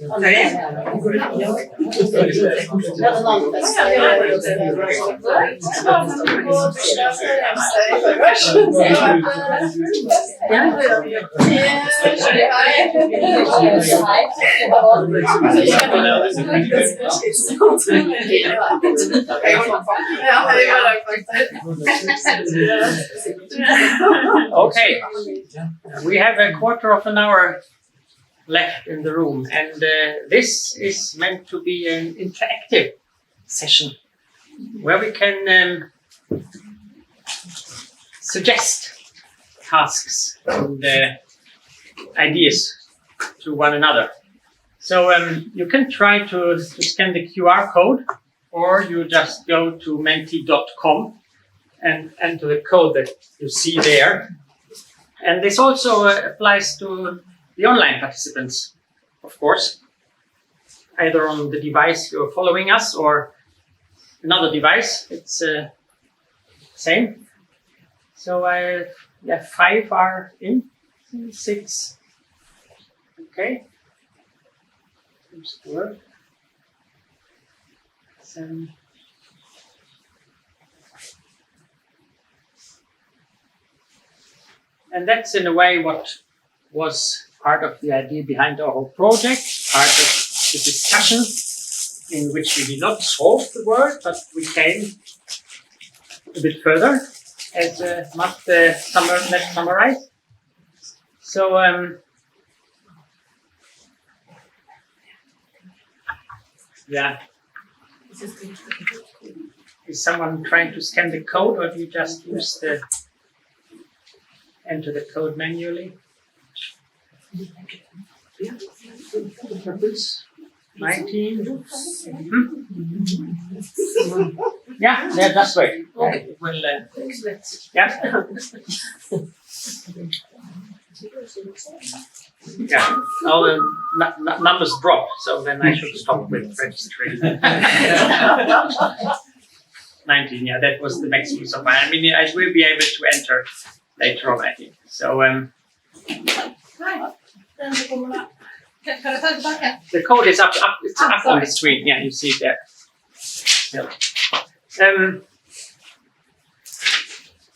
Okay, we have a quarter of an hour left in the room, and this is meant to be an interactive session where we can suggest tasks and ideas to one another. So you can try to scan the QR code, or you just go to menti.com and enter the code that you see there. And this also applies to the online participants, of course, either on the device you're following us or another device. It's same. So 5 are in, 6. Okay. Seems to work. 7. And that's in a way what was part of the idea behind our whole project, part of the discussion in which we did not solve the word, but we came a bit further, as Matt summarized. So is someone trying to scan the code, or do you just use enter the code manually? 19. Yeah, that's right. It will, yeah. Yeah, all the numbers drop, so then I should stop with registering. 19, yeah, that was the maximum. So I mean, I will be able to enter later on, I think. So, the code is up on the screen. Yeah, you see it there. Yeah.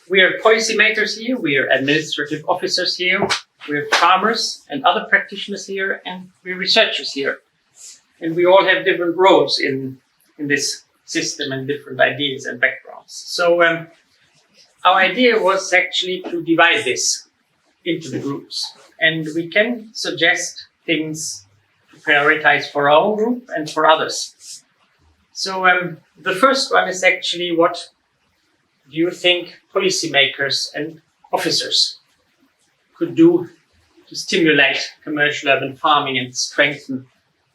We are policymakers here, we are administrative officers here, we're farmers and other practitioners here, and we're researchers here. And we all have different roles in this system and different ideas and backgrounds. So our idea was actually to divide this into the groups. And we can suggest things to prioritize for our own group and for others. So the first one is actually, what do you think policymakers and officers could do to stimulate commercial urban farming and strengthen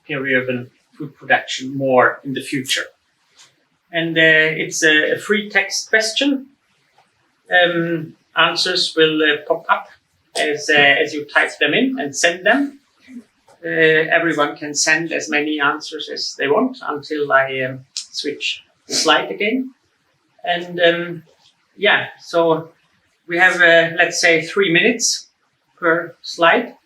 peri-urban food production more in the future? And it's a free text question. Answers will pop up as you type them in and send them. Everyone can send as many answers as they want until I switch the slide again. And so we have, let's say, 3 minutes per slide.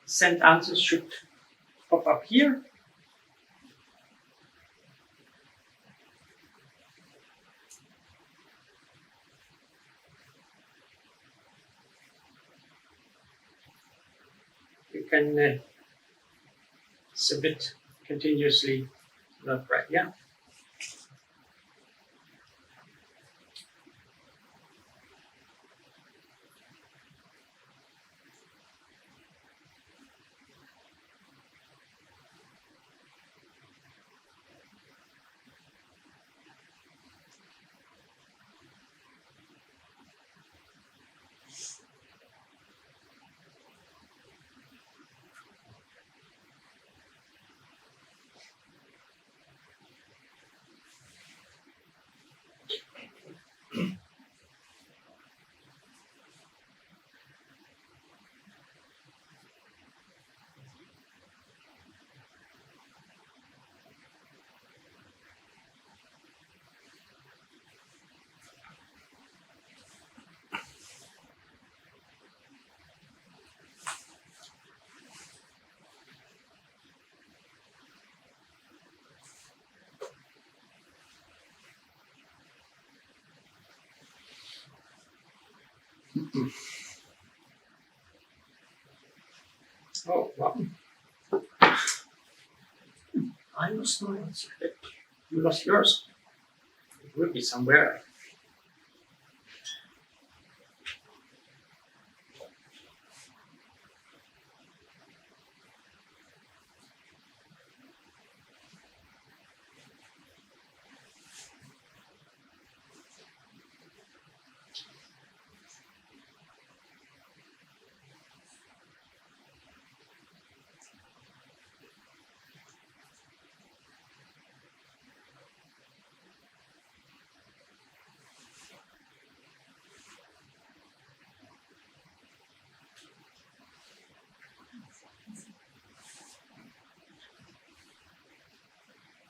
Sent answers should pop up here. You can submit continuously, not right, yeah. Oh, well. I lost my answer. You lost yours. It will be somewhere.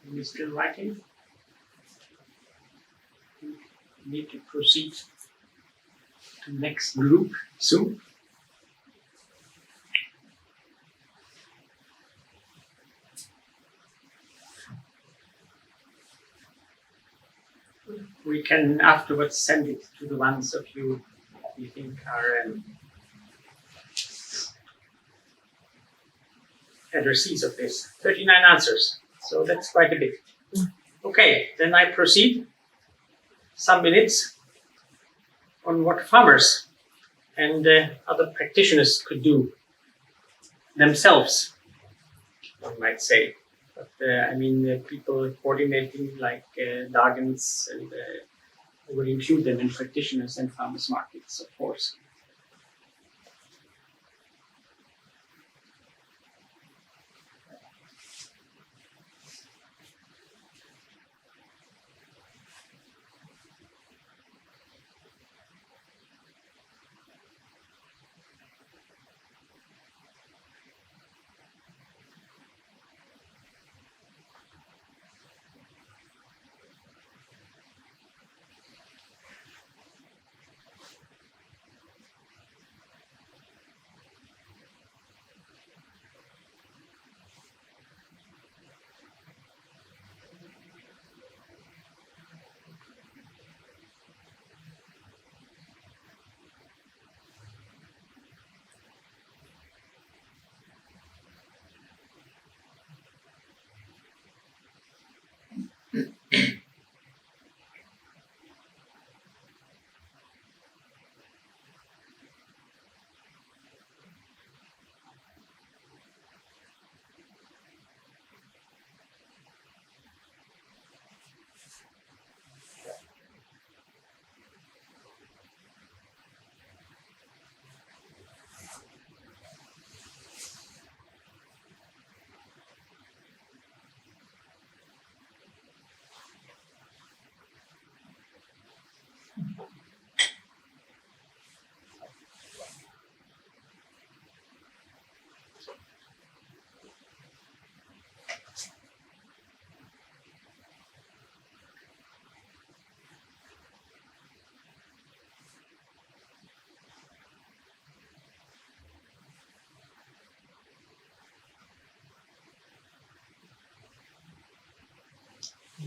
Are you still writing? You need to proceed to next group soon. We can afterwards send it to the ones of you think are addressees of this. 39 answers, so that's quite a bit. Okay, then I proceed some minutes on what farmers and other practitioners could do themselves, one might say. But I mean, people coordinating like Dagens, and I would include them in practitioners and farmers markets, of course.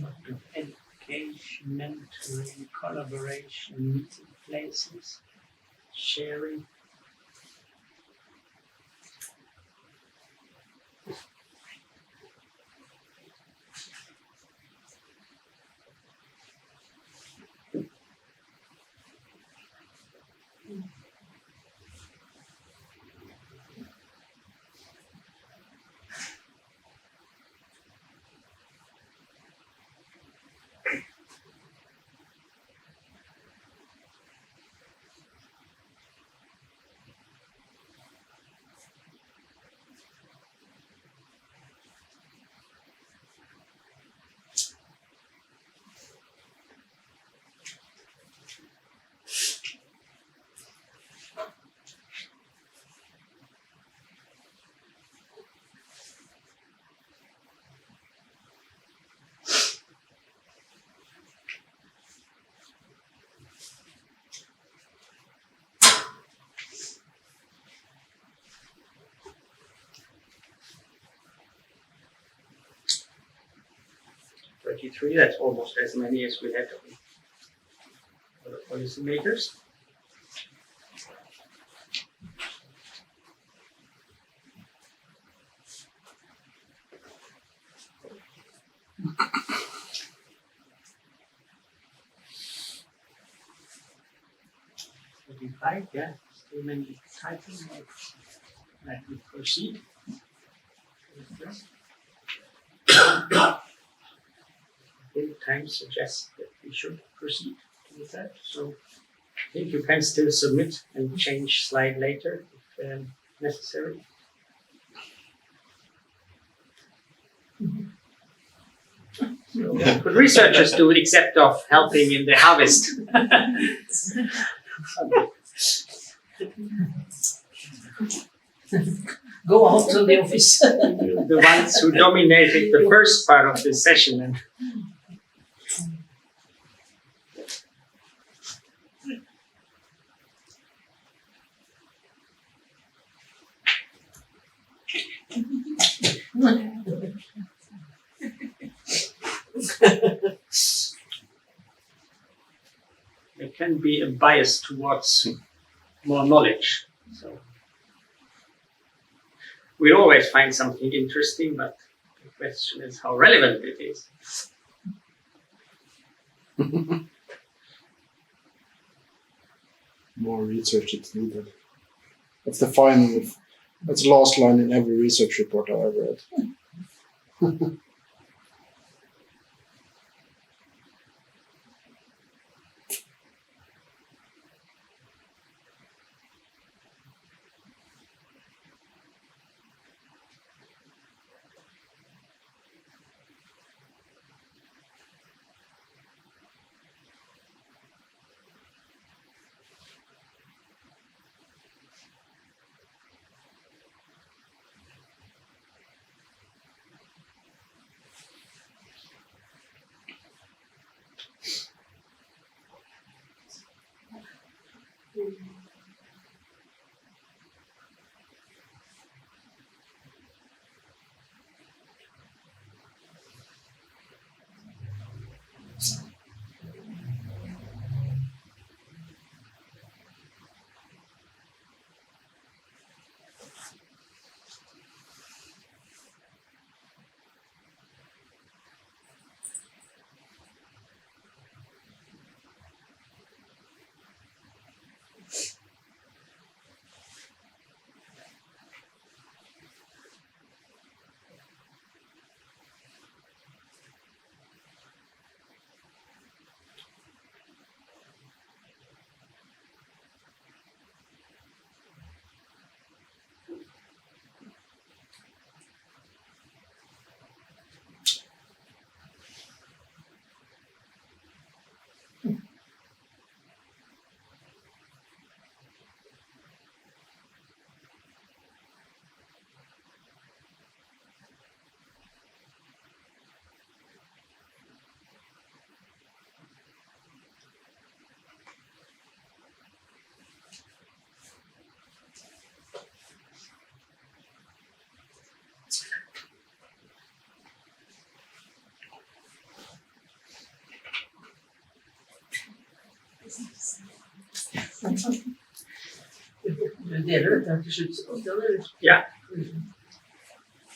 Lot of education, mentoring, collaboration, meeting places, sharing. Thirty-three. That's almost as many as we had for the policymakers. Right, yeah, too many typing. Let me proceed. I think time suggests that we should proceed with that. So I think you can still submit and change slide later if necessary. So what could researchers do except of helping in the harvest? Go out to the office. The ones who dominated the first part of this session. And there can be a bias towards more knowledge. So we always find something interesting, but the question is how relevant it is. More research is needed. That's the that's the last line in every research report I ever read. Yeah.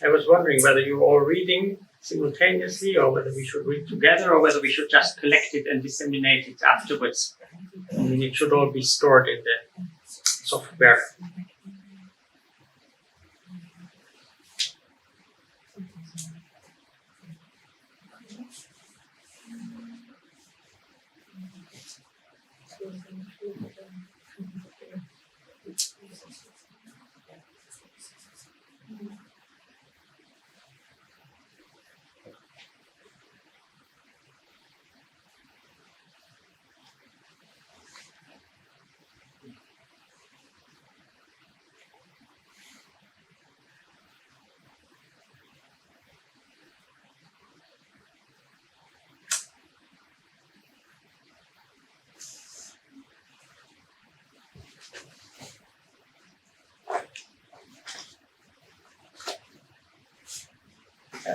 I was wondering whether you're all reading simultaneously or whether we should read together or whether we should just collect it and disseminate it afterwards. I mean, it should all be stored in the software.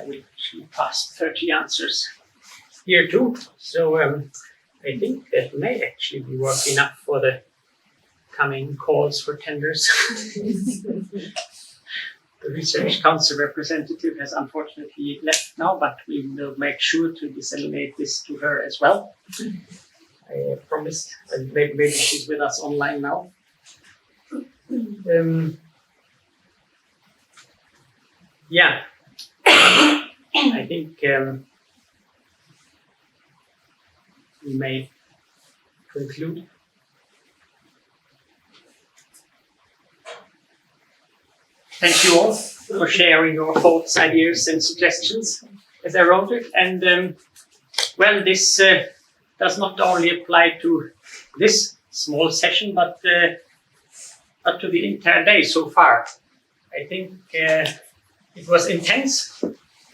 We actually passed 30 answers here too. So I think that may actually be work enough for the coming calls for tenders. The Research Council representative has unfortunately left now, but we will make sure to disseminate this to her as well. I promised, and maybe she's with us online now. Yeah, I think we may conclude. Thank you all for sharing your thoughts, ideas, and suggestions as I wrote it. And well, this does not only apply to this small session, but to the entire day so far. I think it was intense,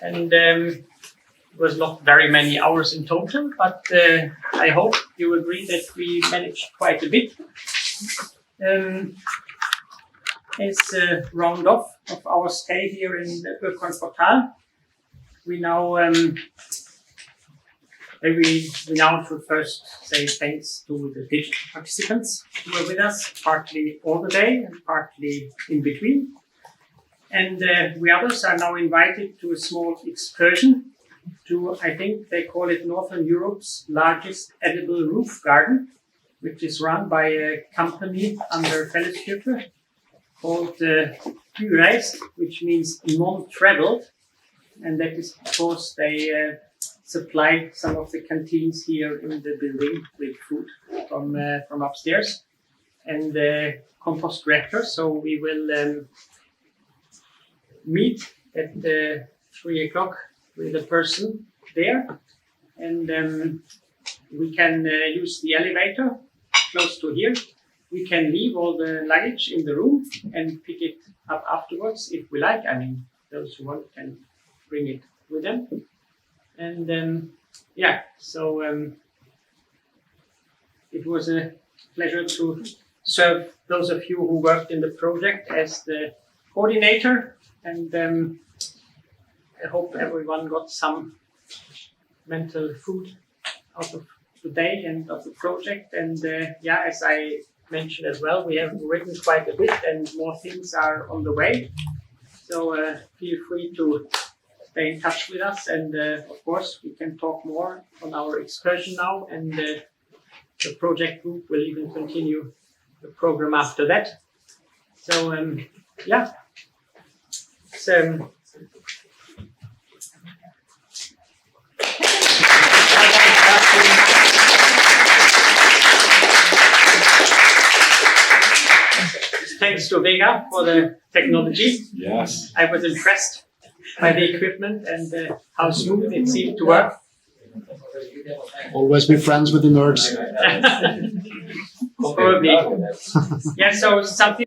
and it was not very many hours in total, but I hope you agree that we managed quite a bit. As a round off of our stay here in the Ökon-Portal, we now should first say thanks to the digital participants who were with us, partly all the day and partly in between. And we others are now invited to a small excursion to, I think they call it Northern Europe's largest edible roof garden, which is run by a company under Felleskirche called Ureist, which means non-traveled. And that is because they supply some of the canteens here in the building with food from upstairs and compost reactor. So we will meet at 3 o'clock with a person there, and we can use the elevator close to here. We can leave all the luggage in the room and pick it up afterwards if we like. I mean, those who want can bring it with them. And so it was a pleasure to serve those of you who worked in the project as the coordinator. And I hope everyone got some mental food out of the day and of the project. And as I mentioned as well, we have written quite a bit and more things are on the way. So feel free to stay in touch with us. And of course, we can talk more on our excursion now. And the project group will even continue the program after that. So thanks to Vega for the technology. Yes. I was impressed by the equipment and how smooth it seemed to work. Always be friends with the nerds. Probably. Yeah, so something